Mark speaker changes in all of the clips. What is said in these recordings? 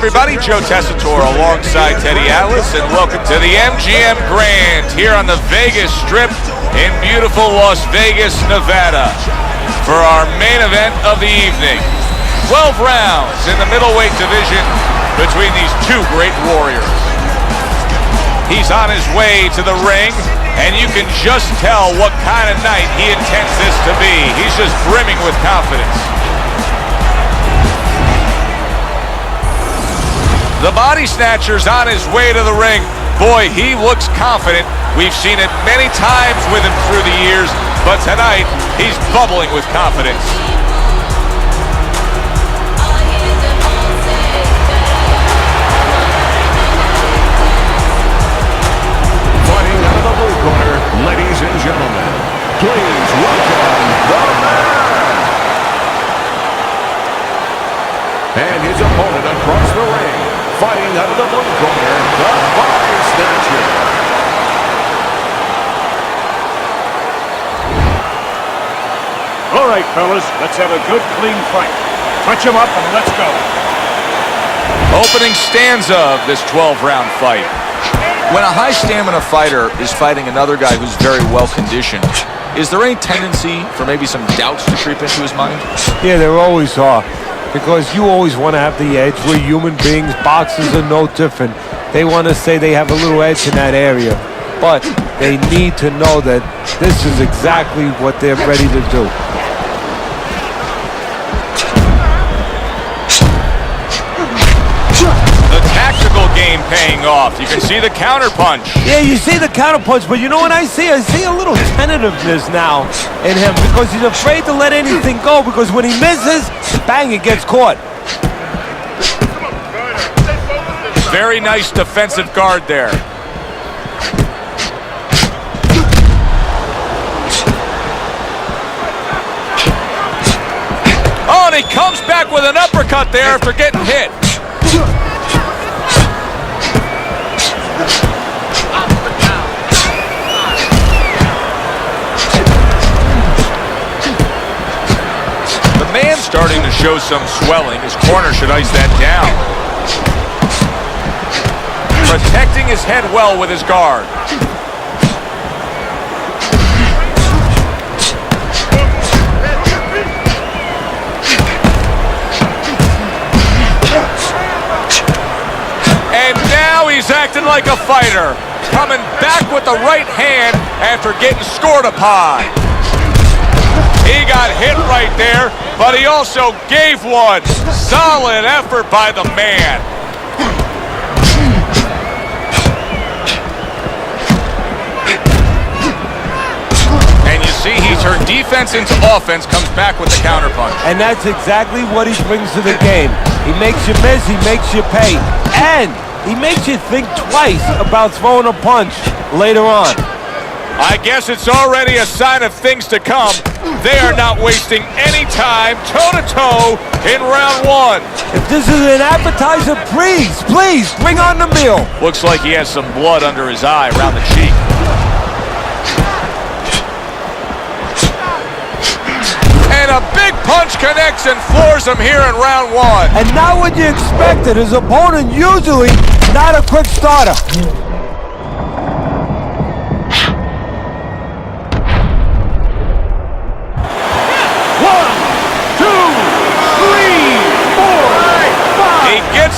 Speaker 1: everybody, Joe Tessitore alongside Teddy Atlas, and welcome to the MGM Grand here on the Vegas Strip in beautiful Las Vegas, Nevada, for our main event of the evening. 12 rounds in the middleweight division between these two great warriors. He's on his way to the ring, and you can just tell what kind of night he intends this to be. He's just brimming with confidence. The body snatcher's on his way to the ring. Boy, he looks confident. We've seen it many times with him through the years, but tonight, he's bubbling with confidence.
Speaker 2: Fighting out of the blue corner, ladies and gentlemen, please welcome the man. And his opponent across the ring, fighting out of the blue corner, the body snatcher.
Speaker 3: All right, fellas, let's have a good, clean fight. Touch him up and let's go.
Speaker 1: Opening stanza of this 12-round fight. When a high-stamina fighter is fighting another guy who's very well-conditioned, is there any tendency for maybe some doubts to creep into his mind?
Speaker 4: Yeah, there always are. Because you always want to have the edge. We're human beings. Boxers are no different. They want to say they have a little edge in that area. But they need to know that this is exactly what they're ready to do.
Speaker 1: The tactical game paying off. You can see the counterpunch.
Speaker 4: Yeah, you see the counterpunch, but you know what I see? I see a little tentativeness now in him because he's afraid to let anything go, because when he misses, bang, it gets caught.
Speaker 1: Very nice defensive guard there. Oh, and he comes back with an uppercut there after getting hit. Man's starting to show some swelling. His corner should ice that down. Protecting his head well with his guard. And now he's acting like a fighter, coming back with the right hand after getting scored upon. He got hit right there, but he also gave one. Solid effort by the man. And you see he turned defense into offense, comes back with the counterpunch.
Speaker 4: And that's exactly what he brings to the game. He makes you miss, he makes you pay. And he makes you think twice about throwing a punch later on.
Speaker 1: I guess it's already a sign of things to come. They are not wasting any time, toe-to-toe in round one.
Speaker 4: If this is an appetizer, please, bring on the meal.
Speaker 1: Looks like he has some blood under his eye, around the cheek. And a big punch connects and floors him here in round one.
Speaker 4: And not what you expected. His opponent usually not a quick starter.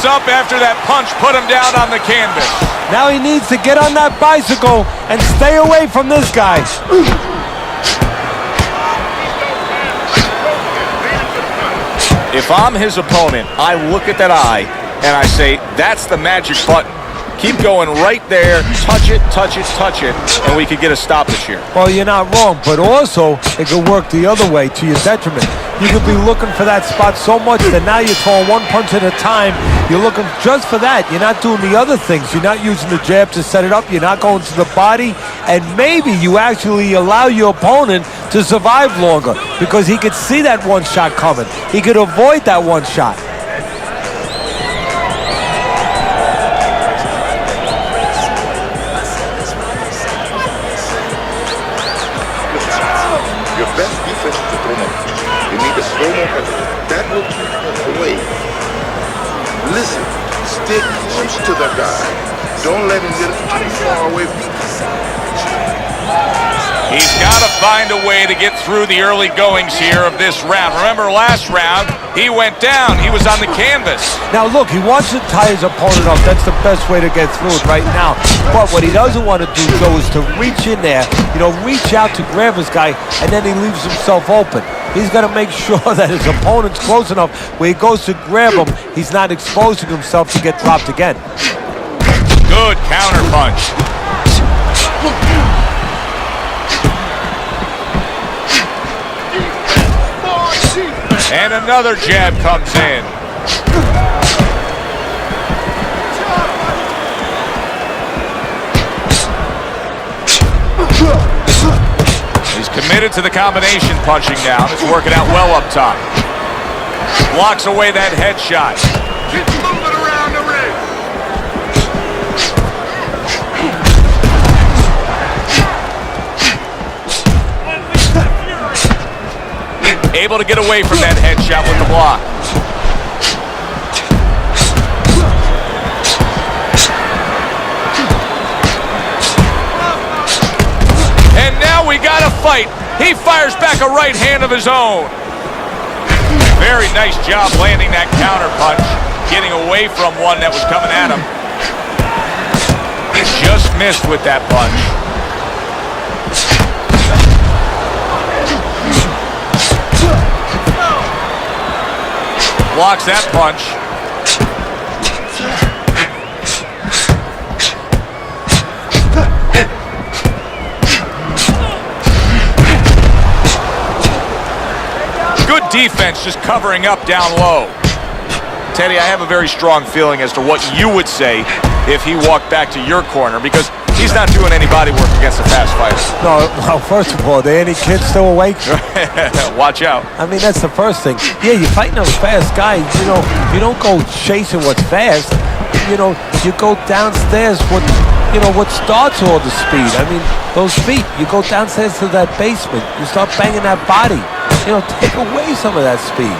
Speaker 1: Up after that punch put him down on the canvas.
Speaker 4: Now he needs to get on that bicycle and stay away from this guy.
Speaker 1: If I'm his opponent, I look at that eye and I say, that's the magic button. Keep going right there, touch it, and we could get a stoppage here.
Speaker 4: Well, you're not wrong, but also it could work the other way to your detriment. You could be looking for that spot so much that now you're throwing one punch at a time. You're looking just for that. You're not doing the other things. You're not using the jab to set it up. You're not going to the body. And maybe you actually allow your opponent to survive longer because he could see that one shot coming. He could avoid that one shot.
Speaker 5: Your best defense is to throw more. You need to throw more. That will keep him away. Listen, Stick close to the guy. Don't let him get too far away from you.
Speaker 1: He's got to find a way to get through the early goings here of this round. Remember last round, he went down. He was on the canvas.
Speaker 4: Now look, he wants to tie his opponent up. That's the best way to get through it right now. But what he doesn't want to do, Joe, is to reach in there, reach out to grab his guy, and then he leaves himself open. He's got to make sure that his opponent's close enough where he goes to grab him, he's not exposing himself to get dropped again.
Speaker 1: Good counter punch. And another jab comes in. He's committed to the combination punching now. It's working out well up top. Blocks away that headshot.
Speaker 5: Keep moving around the ring.
Speaker 1: Able to get away from that headshot with the block. And now we got a fight. He fires back a right hand of his own. Very nice job landing that counter punch, getting away from one that was coming at him. Just missed with that punch. Blocks that punch. Good defense, just covering up down low. Teddy, I have a very strong feeling as to what you would say if he walked back to your corner, because he's not doing any body work against a fast fighter.
Speaker 4: No, well, first of all, are there any kids still awake?
Speaker 1: Watch out.
Speaker 4: I mean, that's the first thing. Yeah, you're fighting a fast guy. You don't go chasing what's fast. You go downstairs what starts all the speed. I mean, those feet. You go downstairs to that basement. You start banging that body. Take away some of that speed.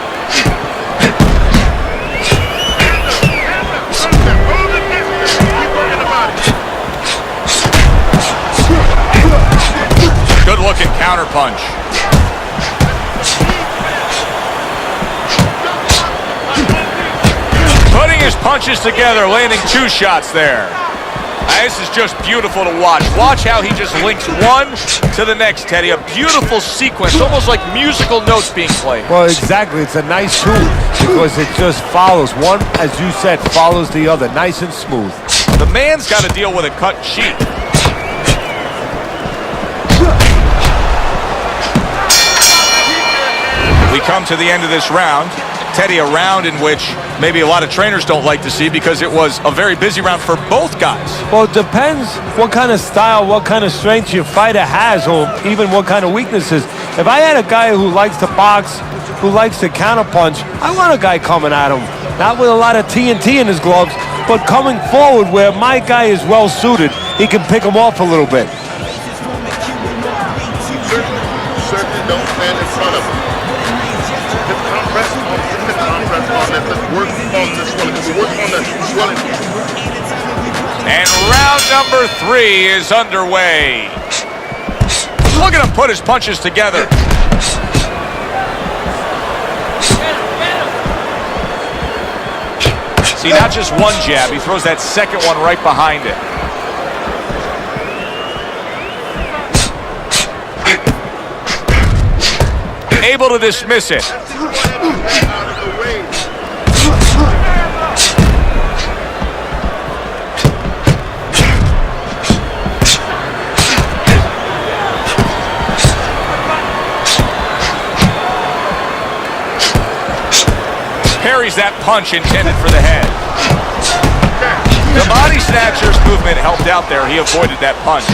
Speaker 1: Good looking counter punch. Putting his punches together, landing 2 shots there. This is just beautiful to watch. Watch how he just links one to the next, Teddy. A beautiful sequence, almost like musical notes being played.
Speaker 4: Well, exactly. It's a nice tool because it just follows. One, as you said, follows the other. Nice and smooth.
Speaker 1: The man's got to deal with a cut sheet. We come to the end of this round. Teddy, a round in which maybe a lot of trainers don't like to see because it was a very busy round for both guys.
Speaker 4: Well, it depends what kind of style, what kind of strength your fighter has, or even what kind of weaknesses. If I had a guy who likes to box, who likes to counterpunch, I want a guy coming at him. Not with a lot of TNT in his gloves, but coming forward where my guy is well suited, he can pick him off a little bit.
Speaker 5: Certainly don't stand in front of him. Let's work on this one. Let's work on that swelling.
Speaker 1: And round number 3 is underway. Look at him put his punches together. See, not just one jab, he throws that second one right behind it. Able to dismiss it. Parries that punch intended for the head. The body snatcher's movement helped out there. He avoided that punch.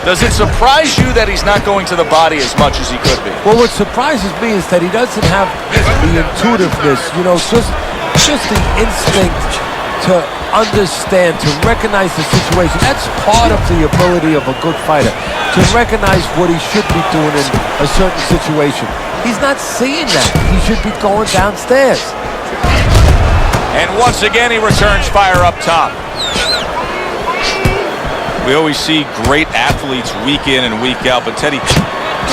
Speaker 1: Does it surprise you that he's not going to the body as much as he could be?
Speaker 4: Well, what surprises me is that he doesn't have the intuitiveness, just the instinct to understand, to recognize the situation. That's part of the ability of a good fighter, to recognize what he should be doing in a certain situation. He's not seeing that. He should be going downstairs.
Speaker 1: And once again, he returns fire up top. We always see great athletes week in and week out, but Teddy,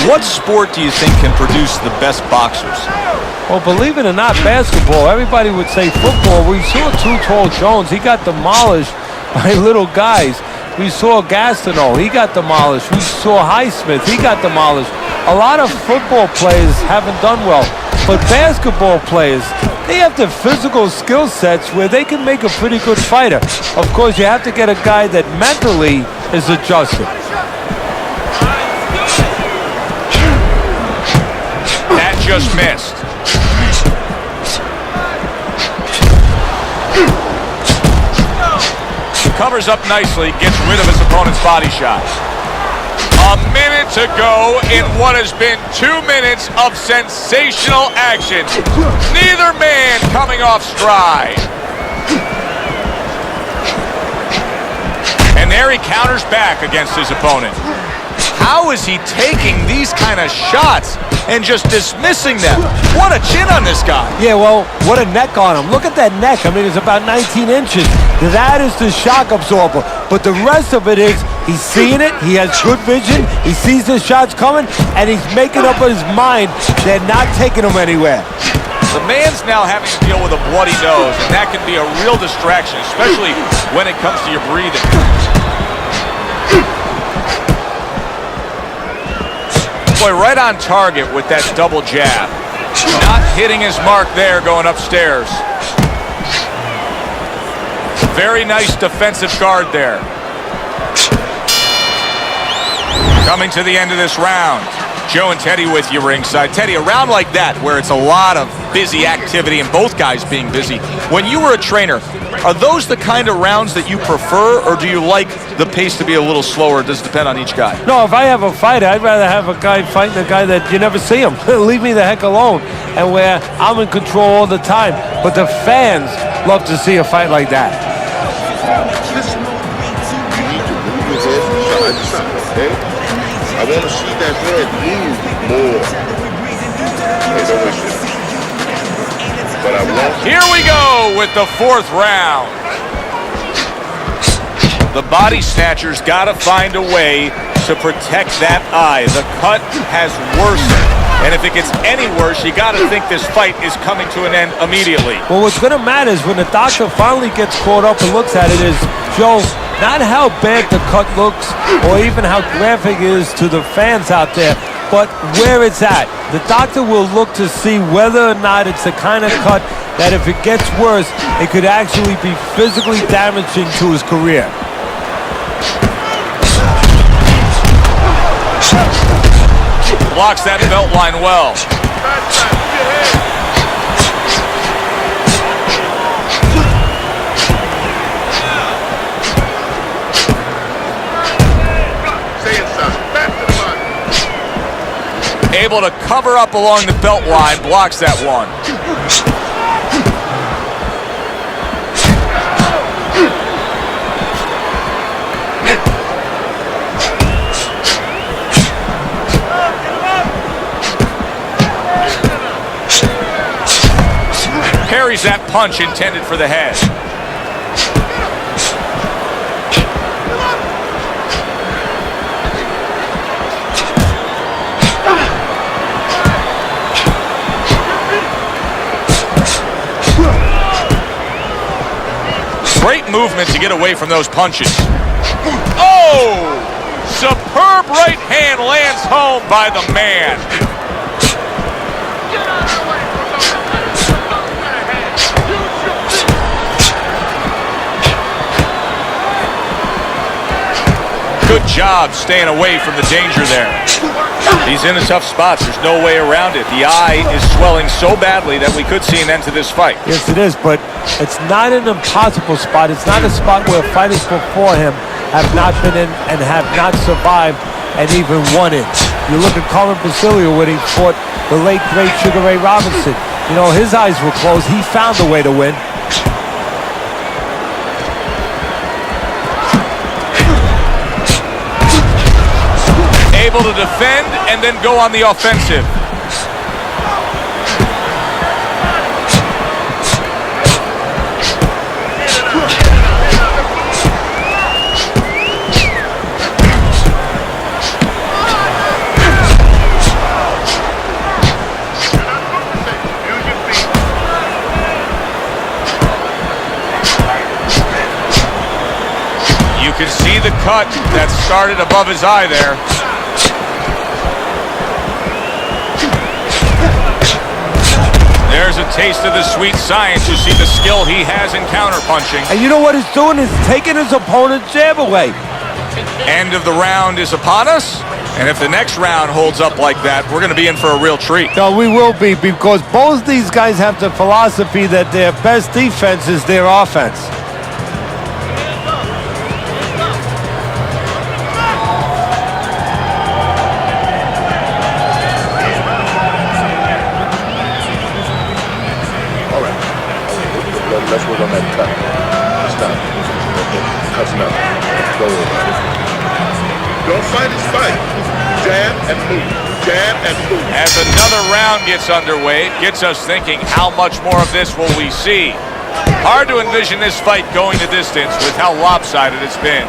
Speaker 1: what sport do you think can produce the best boxers?
Speaker 4: Well, believe it or not, basketball, everybody would say football. We saw Too Tall Jones. He got demolished by little guys. We saw Gastineau. He got demolished. We saw Highsmith. He got demolished. A lot of football players haven't done well. But basketball players, they have the physical skill sets where they can make a pretty good fighter. Of course, you have to get a guy that mentally is adjusted.
Speaker 1: That just missed. Covers up nicely, gets rid of his opponent's body shots. A minute to go in what has been 2 minutes of sensational action. Neither man coming off stride. And there he counters back against his opponent. How is he taking these kind of shots and just dismissing them? What a chin on this guy.
Speaker 4: Yeah, well, what a neck on him. Look at that neck. I mean, it's about 19 inches. That is the shock absorber. But the rest of it is he's seeing it. He has good vision. He sees the shots coming, and he's making up in his mind they're not taking him anywhere.
Speaker 1: The man's now having to deal with a bloody nose, and that can be a real distraction, especially when it comes to your breathing. Boy, right on target with that double jab. Not hitting his mark there going upstairs. Very nice defensive guard there. Coming to the end of this round. Joe and Teddy with you ringside. Teddy, a round like that where it's a lot of busy activity and both guys being busy. When you were a trainer, are those the kind of rounds that you prefer, or do you like the pace to be a little slower? Does it depend on each guy?
Speaker 4: No, if I have a fighter, I'd rather have a guy fighting a guy that you never see him. Leave me the heck alone. And where I'm in control all the time. But the fans love to see a fight like that.
Speaker 5: Listen, you need to move your head from side to side, okay? I want to see that head move more. Hey, don't waste it. But I want...
Speaker 1: Here we go with the fourth round. The body snatcher's got to find a way to protect that eye. The cut has worsened. And if it gets any worse, you got to think this fight is coming to an end immediately.
Speaker 4: Well, what's going to matter is when the doctor finally gets caught up and looks at it is, Joe, not how bad the cut looks or even how graphic it is to the fans out there, but where it's at. The doctor will look to see whether or not it's the kind of cut that if it gets worse, it could actually be physically damaging to his career.
Speaker 1: Blocks that belt line well.
Speaker 5: Stay inside. Back to the body.
Speaker 1: Able to cover up along the belt line, blocks that one. Parries that punch intended for the head. Great movement to get away from those punches. Oh! Superb right hand lands home by the man. Good job staying away from the danger there. He's in a tough spot. There's no way around it. The eye is swelling so badly that we could see an end to this fight.
Speaker 4: Yes, it is, but it's not an impossible spot. It's not a spot where fighters before him have not been in and have not survived and even won it. You look at Colin Basilio when he fought the late, great Sugar Ray Robinson. You know, his eyes were closed. He found a way to win.
Speaker 1: Able to defend and then go on the offensive. You can see the cut that started above his eye there. There's a taste of the sweet science. You see the skill he has in counterpunching.
Speaker 4: And you know what he's doing? He's taking his opponent's jab away.
Speaker 1: End of the round is upon us. And if the next round holds up like that, we're going to be in for a real treat.
Speaker 4: No, we will be, because both these guys have the philosophy that their best defense is their offense.
Speaker 5: All right. Let's work on that cut. Stop. Okay. Cut's enough. Go over. Don't fight his fight. Jab and move. Jab and move.
Speaker 1: As another round gets underway, it gets us thinking, how much more of this will we see? Hard to envision this fight going the distance with how lopsided it's been.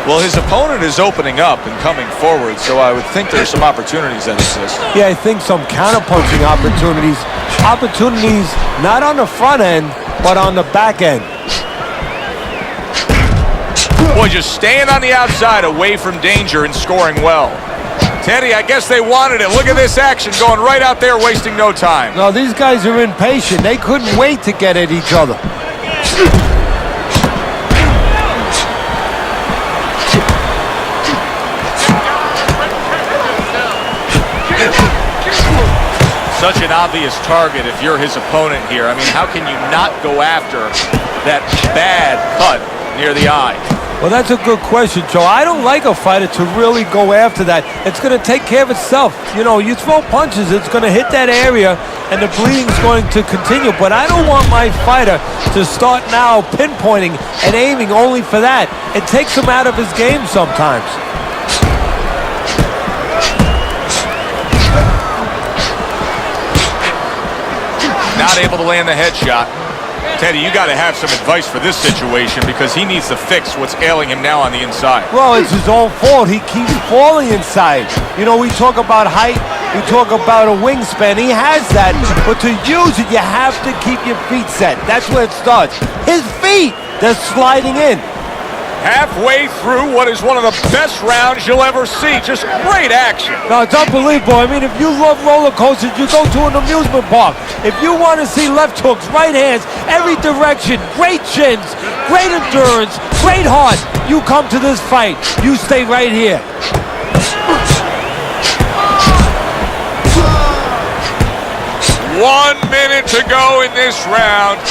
Speaker 1: Well, his opponent is opening up and coming forward, so I would think there's some opportunities that exist.
Speaker 4: Yeah, I think some counterpunching opportunities. Opportunities not on the front end, but on the back end.
Speaker 1: Boy, just staying on the outside away from danger and scoring well. Teddy, I guess they wanted it. Look at this action going right out there, wasting no time.
Speaker 4: No, these guys are impatient. They couldn't wait to get at each other.
Speaker 1: Such an obvious target if you're his opponent here. I mean, how can you not go after that bad cut near the eye?
Speaker 4: Well, that's a good question, Joe. I don't like a fighter to really go after that. It's going to take care of itself. You know, you throw punches, it's going to hit that area, and the bleeding's going to continue. But I don't want my fighter to start now pinpointing and aiming only for that. It takes him out of his game sometimes.
Speaker 1: Not able to land the headshot. Teddy, you got to have some advice for this situation, because he needs to fix what's ailing him now on the inside.
Speaker 4: Well, it's his own fault. He keeps falling inside. You know, we talk about height, we talk about a wingspan. He has that, but to use it, you have to keep your feet set. That's where it starts. His feet, they're sliding in.
Speaker 1: Halfway through what is one of the best rounds you'll ever see. Just great action.
Speaker 4: No, it's unbelievable. I mean, if you love roller coasters, you go to an amusement park. If you want to see left hooks, right hands, every direction, great chins, great endurance, great heart, you come to this fight. You stay right here.
Speaker 1: 1 minute to go in this round.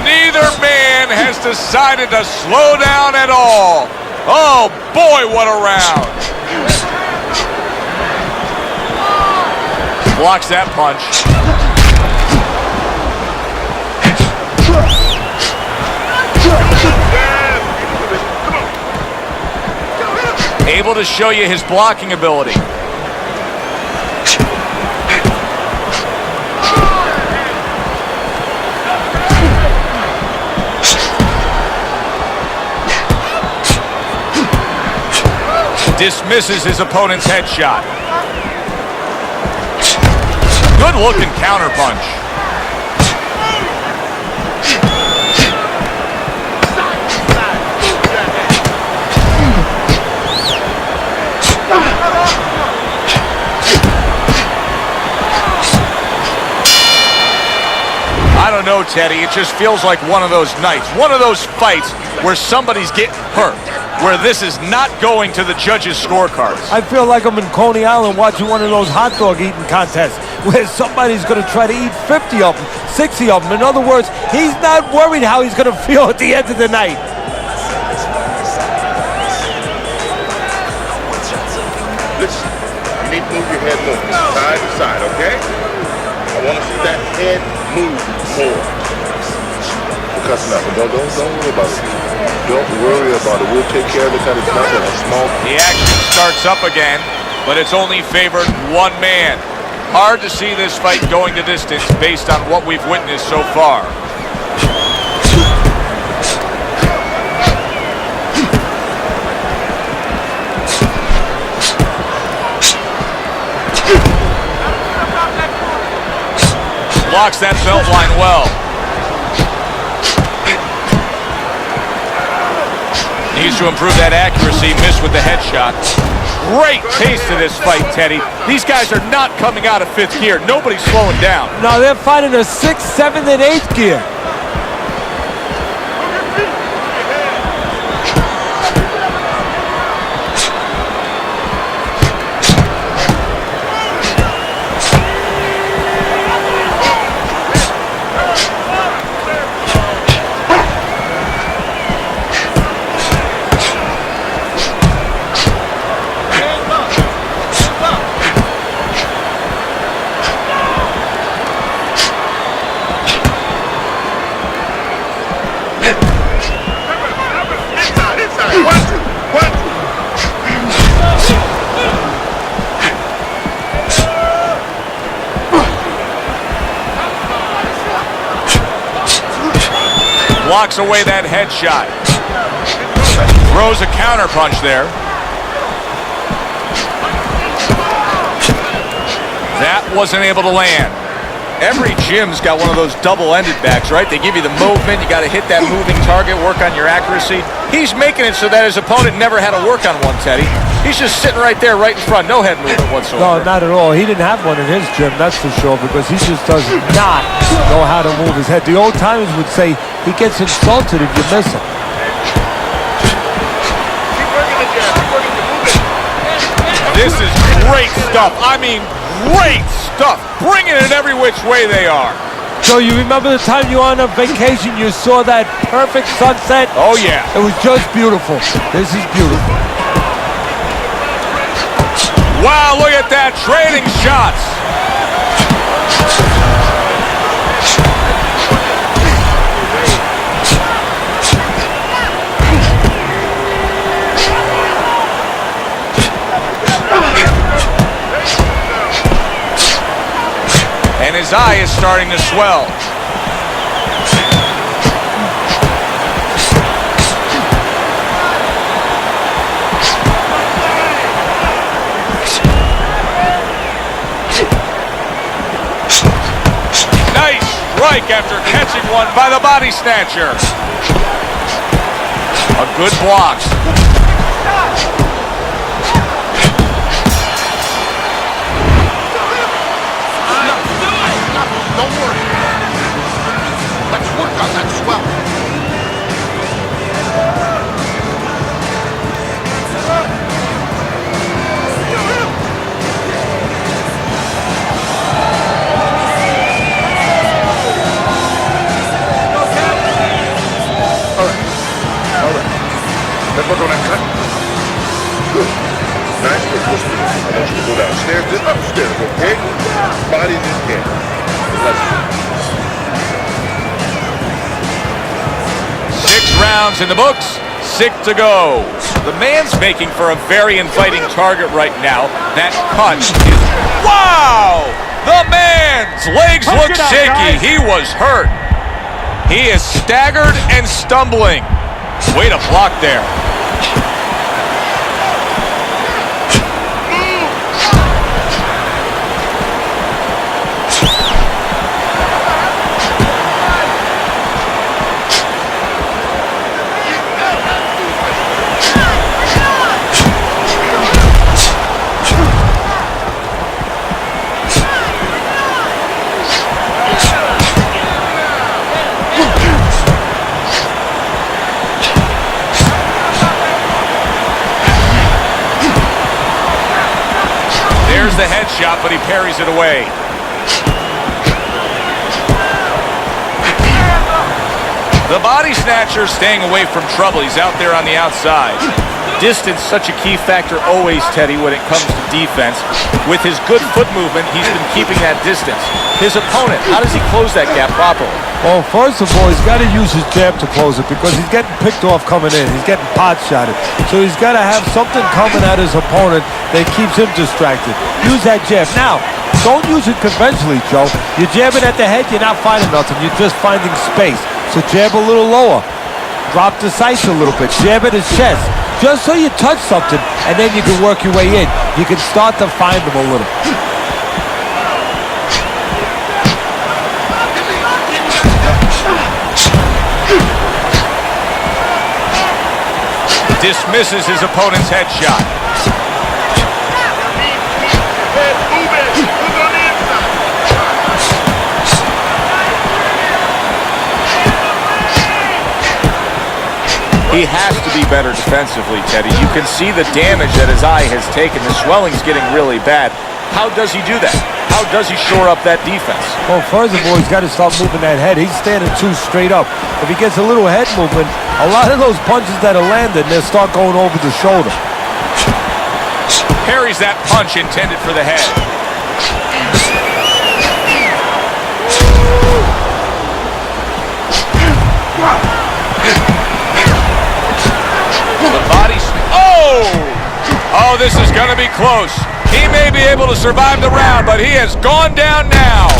Speaker 1: Neither man has decided to slow down at all. Oh boy, what a round. Blocks that punch. Able to show you his blocking ability. Dismisses his opponent's headshot. Good looking counterpunch. I don't know, Teddy. It just feels like one of those nights, one of those fights where somebody's getting hurt, where this is not going to the judges' scorecards.
Speaker 4: I feel like I'm in Coney Island watching one of those hot dog eating contests where somebody's going to try to eat 50 of them, 60 of them. In other words, he's not worried how he's going to feel at the end of the night.
Speaker 5: Listen, you need to move your head more, side to side, okay? I want to see that head move more. Because nothing. Don't worry about it. Don't worry about it. We'll take care of it. That is nothing. A small.
Speaker 1: The action starts up again, but it's only favored one man. Hard to see this fight going the distance based on what we've witnessed so far. Blocks that belt line well. Needs to improve that accuracy. Missed with the headshot. Great pace to this fight, Teddy. These guys are not coming out of fifth gear. Nobody's slowing down.
Speaker 4: No, they're fighting a 6th, 7th, and 8th gear.
Speaker 1: Blocks away that headshot. Throws a counter punch there. That wasn't able to land. Every gym's got one of those double-ended backs, right? They give you the movement. You got to hit that moving target, work on your accuracy. He's making it so that his opponent never had to work on one, Teddy. He's just sitting right there, right in front. No head movement whatsoever.
Speaker 4: No, not at all. He didn't have one in his gym, that's for sure, because he just does not know how to move his head. The old-timers would say he gets insulted if you miss him.
Speaker 1: This is great stuff. I mean, great stuff. Bringing it every which way they are.
Speaker 4: So you remember the time you were on a vacation, you saw that perfect sunset?
Speaker 1: Oh, yeah.
Speaker 4: It was just beautiful. This is beautiful.
Speaker 1: Wow, look at that. Trading shots. And his eye is starting to swell. Nice strike after catching one by the body snatcher. A good block.
Speaker 5: Don't worry. Let's work on that swell. All right. Let's work on that cut. Good. Nice work. I want you to go downstairs and upstairs, okay? Body this hand.
Speaker 1: 6 rounds in the books, 6 to go. The man's making for a very inviting target right now. That cut is... Wow! The man's legs look shaky. He was hurt. He is staggered and stumbling. Way to block there. There's the headshot, but he parries it away. The body snatcher staying away from trouble. He's out there on the outside. Distance, such a key factor always, Teddy, when it comes to defense. With his good foot movement, he's been keeping that distance. His opponent, how does he close that gap properly?
Speaker 4: Well, first of all, he's got to use his jab to close it because he's getting picked off coming in. He's getting pot shotted. So he's got to have something coming at his opponent that keeps him distracted. Use that jab. Now, don't use it conventionally, Joe. You're jabbing at the head, you're not finding nothing. You're just finding space. So jab a little lower. Drop the sights a little bit. Jab at his chest. Just so you touch something, and then you can work your way in. You can start to find them a little.
Speaker 1: dismisses his opponent's headshot.
Speaker 5: Head moving. Look on the inside.
Speaker 1: He has to be better defensively, Teddy. You can see the damage that his eye has taken. The swelling's getting really bad. How does he do that? How does he shore up that defense?
Speaker 4: Well, first of all, he's got to start moving that head. He's standing too straight up. If he gets a little head movement, a lot of those punches that are landed, they'll start going over the shoulder.
Speaker 1: Parries that punch intended for the head. The body. Oh! Oh, this is going to be close. He may be able to survive the round, but he has gone down now.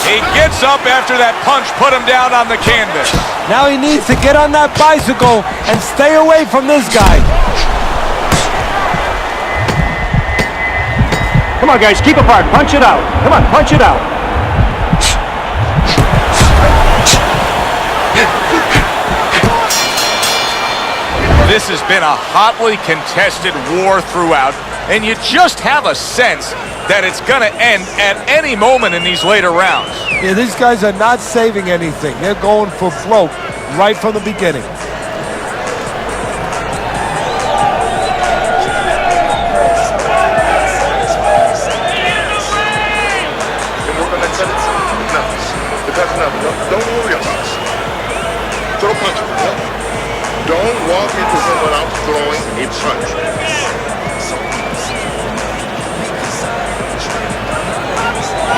Speaker 1: He gets up after that punch put him down on the canvas.
Speaker 4: Now he needs to get on that bicycle and stay away from this guy.
Speaker 3: Come on, guys, keep apart. Punch it out. Come on, punch it out.
Speaker 1: This has been a hotly contested war throughout, and you just have a sense that it's going to end at any moment in these later rounds.
Speaker 4: Yeah, these guys are not saving anything. They're going for broke right from the beginning.
Speaker 5: Don't worry about it. Throw punches. Don't walk into him without throwing a punch.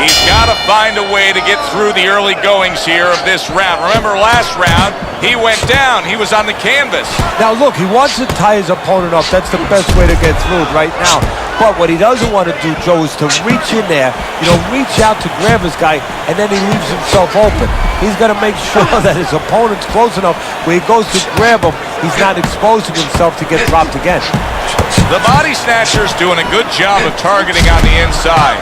Speaker 1: He's got to find a way to get through the early goings here of this round. Remember last round, he went down. He was on the canvas.
Speaker 4: Now look, he wants to tie his opponent up. That's the best way to get through right now. But what he doesn't want to do, Joe, is to reach in there, reach out to grab his guy, and then he leaves himself open. He's got to make sure that his opponent's close enough where he goes to grab him, he's not exposing himself to get dropped again.
Speaker 1: The body snatcher's doing a good job of targeting on the inside.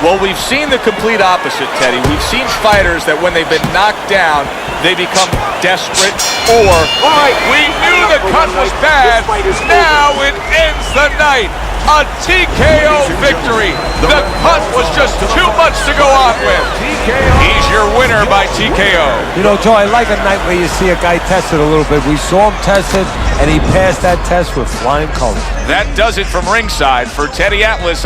Speaker 1: Well, we've seen the complete opposite, Teddy. We've seen fighters that when they've been knocked down, they become desperate, or we knew the cut was bad, now it ends the night. A TKO victory. The cut was just too much to go on with. He's your winner by TKO.
Speaker 4: Joe, I like a night where you see a guy tested a little bit. We saw him tested, and he passed that test with flying colors.
Speaker 1: That does it from ringside for Teddy Atlas.